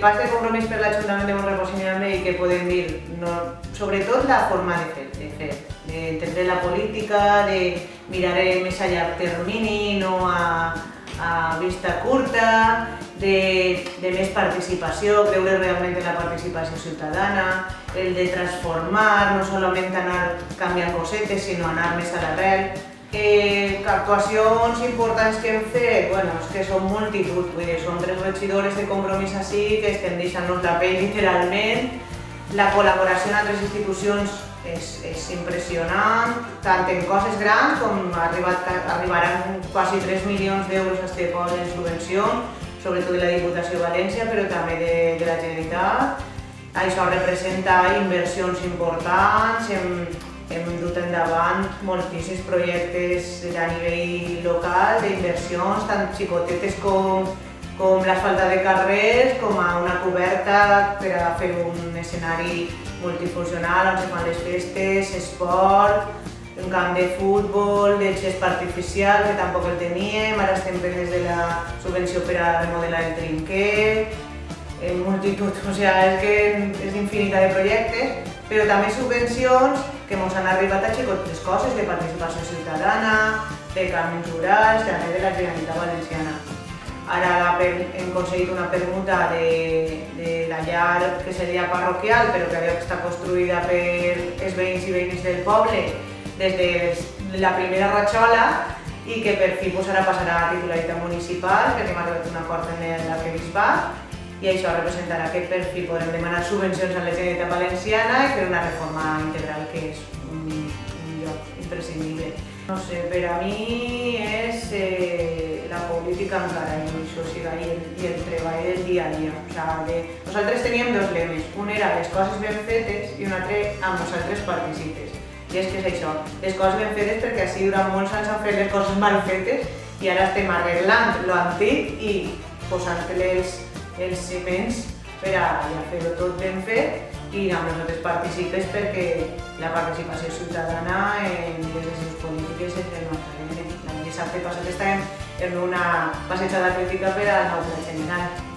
pacte de compromís per l'Ajuntament de Mont-ros i què podem dir? No, sobretot la forma de fer, d'entendre la política, de mirar més a llarg termini, no a vista curta, de més participació, creure realment en la participació ciutadana, el de transformar, no solament anar canviant cosetes, sinó anar més a l'arrel. Actuacions importants que hem fet, és que són multitud, són 3 regidores de Compromís així que estem deixant-nos la pell literalment. La col·laboració en altres institucions és impressionant, tant en coses grans com arribaran quasi 3 milions d'euros a este poble en subvencions, sobretot de la Diputació de València, però també de la Generalitat. Això representa inversions importants, hem dut endavant moltíssims projectes a nivell local d'inversions, tant xicotetes com l'asfaltat de carrers, com a una coberta per a fer un escenari multifuncional on se fan les festes, esport, un camp de futbol, de xest artificial, que tampoc el teníem, ara estem pendents de la subvenció per a remodelar el trinquet, multitud, és que és infinita de projectes, però també subvencions que ens han arribat a xicotes coses de participació ciutadana, de camins rurals, també de la Generalitat Valenciana. Ara hem aconseguit una permuta de la llar que seria parroquial, però que havia estat construïda per els veïns i veïnes del poble des de la primera ratxola i que per fi ara passarà a titularitat municipal perquè hem arribat a un acord amb l'arquebisbat i això representarà que per fi podrem demanar subvencions a la Generalitat Valenciana i fer una reforma integral que és un lloc imprescindible. No sé, per a mi és la política encara i el treball del dia a dia. Nosaltres teníem 2 lemes, un era les coses ben fetes i un altre amb nosaltres participes. I és que és això, les coses ben fetes perquè així durant molts anys han fet les coses mal fetes i ara estem arreglant l'antic i posant-les els ciments per a fer-ho tot ben fet i amb nosaltres participes perquè la participació ciutadana en les decisions polítiques és el nostre element. L'any dissabte passat estàvem en una passejada crítica per al nou pla general.